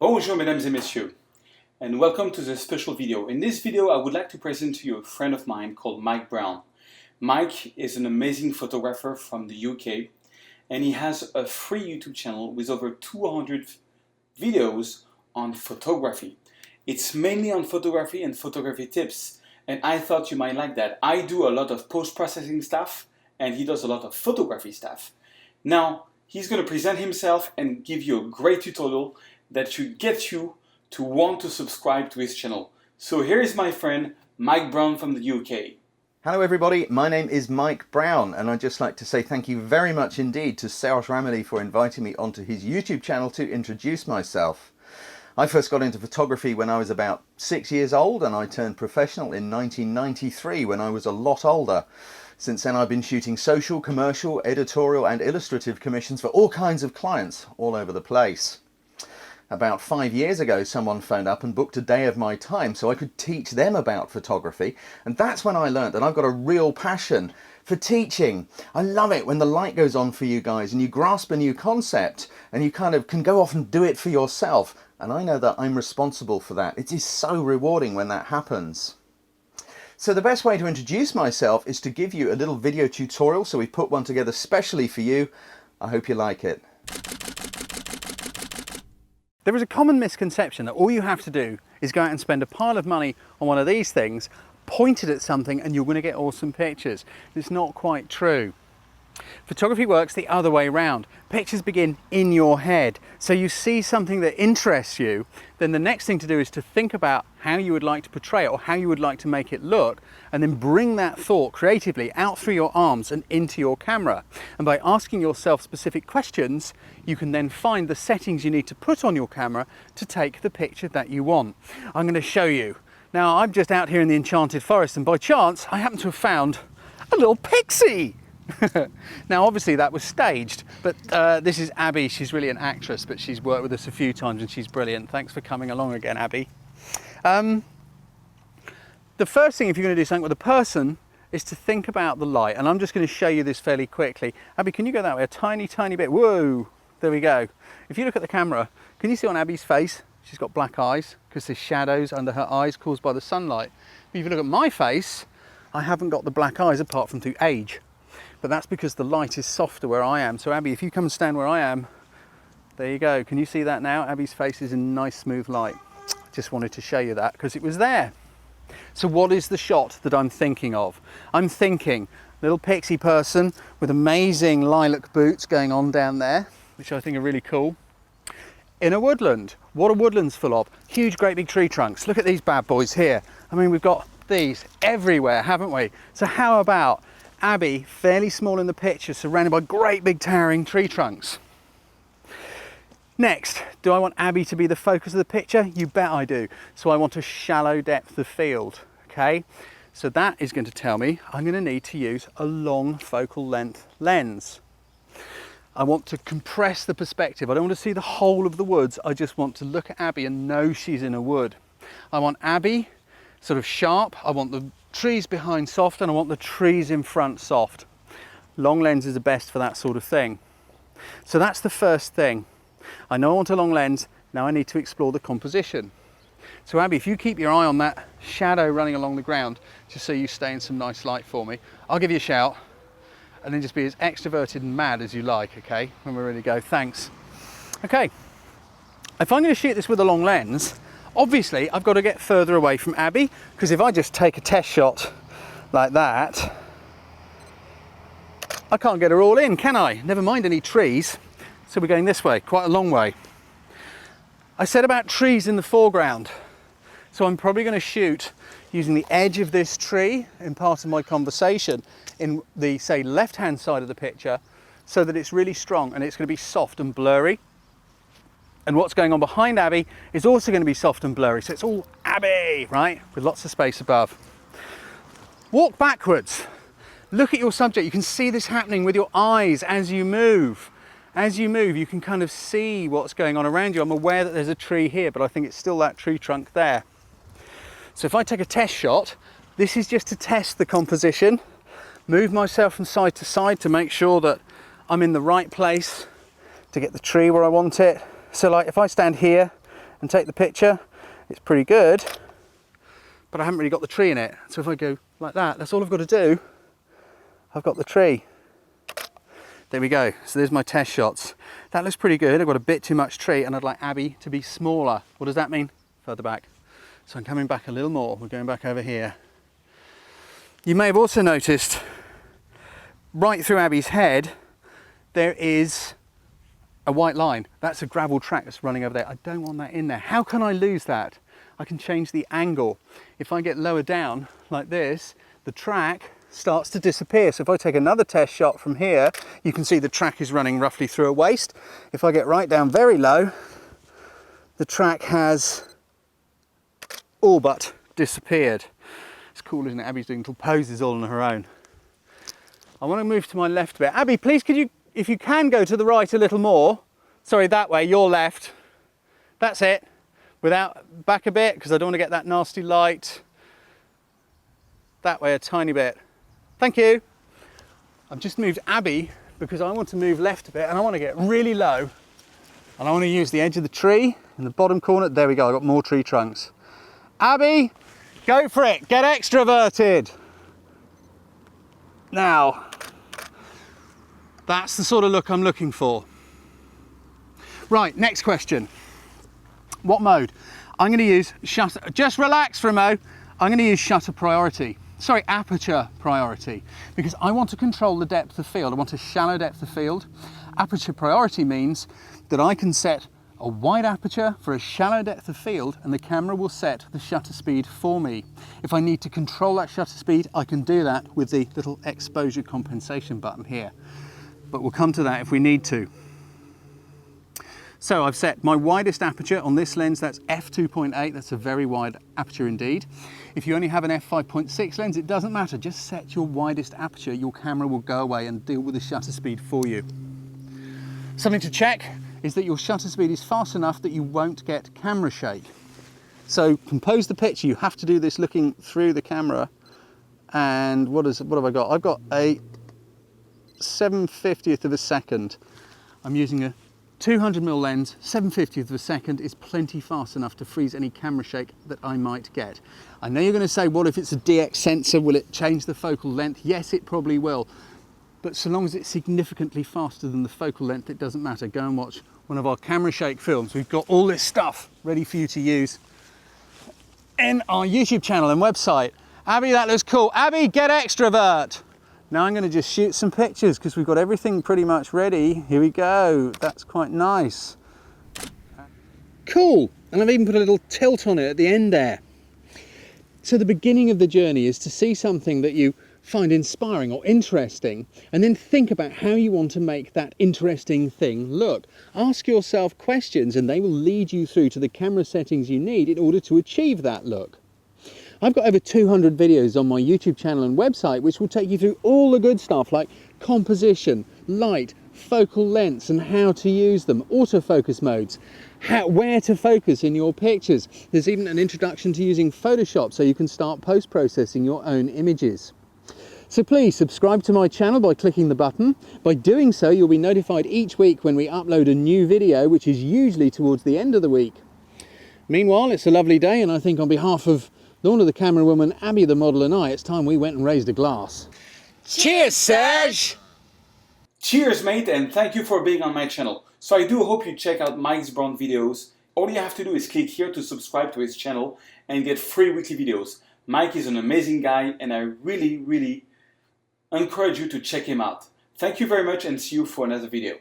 Bonjour mesdames et messieurs, and welcome to this special video. In this video I would like to present to you a friend of mine called Mike Browne. Mike is an amazing photographer from the UK, and he has a free YouTube channel with over 200 videos on photography. It's mainly on photography and photography tips, and I thought you might like that. I do a lot of post-processing stuff, and he does a lot of photography stuff. Now, he's going to present himself and give you a great tutorial that should get you to want to subscribe to his channel. So here is my friend Mike Browne from the UK. Hello everybody, my name is Mike Browne, and I'd just like to say thank you very much indeed to Serge Ramilly for inviting me onto his YouTube channel to introduce myself. I first got into photography when I was about 6 years old, and I turned professional in 1993 when I was a lot older. Since then I've been shooting social, commercial, editorial and illustrative commissions for all kinds of clients all over the place. About 5 years ago, someone phoned up and booked a day of my time so I could teach them about photography. And that's when I learned that I've got a real passion for teaching. I love it when the light goes on for you guys and you grasp a new concept and you kind of can go off and do it for yourself. And I know that I'm responsible for that. It is so rewarding when that happens. So the best way to introduce myself is to give you a little video tutorial. So we put one together specially for you. I hope you like it. There is a common misconception that all you have to do is go out and spend a pile of money on one of these things, point it at something, and you're going to get awesome pictures. It's not quite true. Photography works the other way around. Pictures begin in your head. So you see something that interests you, then the next thing to do is to think about how you would like to portray it or how you would like to make it look, and then bring that thought creatively out through your arms and into your camera. And by asking yourself specific questions, you can then find the settings you need to put on your camera to take the picture that you want. I'm going to show you. Now, I'm just out here in the enchanted forest, and by chance I happen to have found a little pixie. Now obviously that was staged, but this is Abby. She's really an actress, but she's worked with us a few times and she's brilliant. Thanks for coming along again, Abby. The first thing, if you're going to do something with a person, is to think about the light, and I'm just going to show you this fairly quickly. Abby, can you go that way a tiny bit? Whoa, there we go. If you look at the camera, can you see on Abby's face she's got black eyes because there's shadows under her eyes caused by the sunlight? But if you look at my face, I haven't got the black eyes apart from through age. But that's because the light is softer where I am. So Abby, if you come and stand where I am, there you go. Can you see that now? Abby's face is in nice smooth light. Just wanted to show you that because it was there. So what is the shot that I'm thinking of? I'm thinking little pixie person with amazing lilac boots going on down there, which I think are really cool. In a woodland. What are woodlands full of? Huge, great big tree trunks. Look at these bad boys here. I mean, we've got these everywhere, haven't we? So how about Abby, fairly small in the picture, surrounded by great big towering tree trunks. Next, do I want Abby to be the focus of the picture? You bet I do. So I want a shallow depth of field, okay? So that is going to tell me I'm going to need to use a long focal length lens. I want to compress the perspective. I don't want to see the whole of the woods. I just want to look at Abby and know she's in a wood. I want Abby sort of sharp. I want the trees behind soft, and I want the trees in front soft. Long lens is the best for that sort of thing. So that's the first thing. I know I want a long lens. Now I need to explore the composition. So Abby, if you keep your eye on that shadow running along the ground, just so you stay in some nice light for me, I'll give you a shout, and then just be as extroverted and mad as you like, okay? When we're ready to go. Thanks. Okay. If I'm going to shoot this with a long lens, obviously I've got to get further away from Abby, because if I just take a test shot like that, I can't get her all in, can I? Never mind any trees. So we're going this way, quite a long way. I said about trees in the foreground. So I'm probably going to shoot using the edge of this tree in part of my conversation in the, say, left-hand side of the picture, so that it's really strong and it's going to be soft and blurry. And what's going on behind Abby is also going to be soft and blurry. So it's all Abby, right? With lots of space above. Walk backwards. Look at your subject. You can see this happening with your eyes as you move. As you move, you can kind of see what's going on around you. I'm aware that there's a tree here, but I think it's still that tree trunk there. So if I take a test shot, this is just to test the composition. Move myself from side to side to make sure that I'm in the right place to get the tree where I want it. So like if I stand here and take the picture, it's pretty good, but I haven't really got the tree in it. So if I go like that, that's all I've got to do. I've got the tree. There we go. So there's my test shots. That looks pretty good. I've got a bit too much tree and I'd like Abby to be smaller. What does that mean? Further back. So I'm coming back a little more. We're going back over here. You may have also noticed right through Abby's head, there is a white line. That's a gravel track that's running over there. I don't want that in there. How can I lose that? I can change the angle. If I get lower down like this, the track starts to disappear. So if I take another test shot from here, you can see the track is running roughly through a waist. If I get right down very low, the track has all but disappeared. It's cool, isn't it? Abby's doing little poses all on her own. I want to move to my left a bit. Abby, please could you, if you can, go to the right a little more. Sorry, that way, your left. That's it. Without, back a bit, because I don't want to get that nasty light. That way a tiny bit. Thank you. I've just moved Abby because I want to move left a bit and I want to get really low. And I want to use the edge of the tree in the bottom corner. There we go, I've got more tree trunks. Abby, go for it, get extroverted. Now, that's the sort of look I'm looking for. Right, next question. What mode? I'm going to use shutter, just relax for a mo. I'm going to use shutter priority. Sorry, aperture priority, because I want to control the depth of field. I want a shallow depth of field. Aperture priority means that I can set a wide aperture for a shallow depth of field and the camera will set the shutter speed for me. If I need to control that shutter speed, I can do that with the little exposure compensation button here. But we'll come to that if we need to. So I've set my widest aperture on this lens, that's f2.8, that's a very wide aperture indeed. If you only have an f5.6 lens, it doesn't matter, just set your widest aperture, your camera will go away and deal with the shutter speed for you. Something to check is that your shutter speed is fast enough that you won't get camera shake. So compose the picture, you have to do this looking through the camera. And what have I got? I've got a 7/50th of a second. I'm using a 200mm lens, 7/50th of a second is plenty fast enough to freeze any camera shake that I might get. I know you're going to say, what if it's a DX sensor, will it change the focal length? Yes, it probably will. But so long as it's significantly faster than the focal length, it doesn't matter. Go and watch one of our camera shake films. We've got all this stuff ready for you to use in our YouTube channel and website. Abby, that looks cool. Abby, get extrovert. Now I'm going to just shoot some pictures because we've got everything pretty much ready. Here we go. That's quite nice. Cool. And I've even put a little tilt on it at the end there. So the beginning of the journey is to see something that you find inspiring or interesting and then think about how you want to make that interesting thing look. Ask yourself questions and they will lead you through to the camera settings you need in order to achieve that look. I've got over 200 videos on my YouTube channel and website which will take you through all the good stuff like composition, light, focal lengths and how to use them, autofocus modes, where to focus in your pictures. There's even an introduction to using Photoshop so you can start post-processing your own images. So please subscribe to my channel by clicking the button. By doing so, you'll be notified each week when we upload a new video, which is usually towards the end of the week. Meanwhile, it's a lovely day and I think on behalf of Lorna the camerawoman, Abby the model and I, it's time we went and raised a glass. Cheers, Serge! Cheers, mate, and thank you for being on my channel. So I do hope you check out Mike Browne videos. All you have to do is click here to subscribe to his channel and get free weekly videos. Mike is an amazing guy and I really encourage you to check him out. Thank you very much and see you for another video.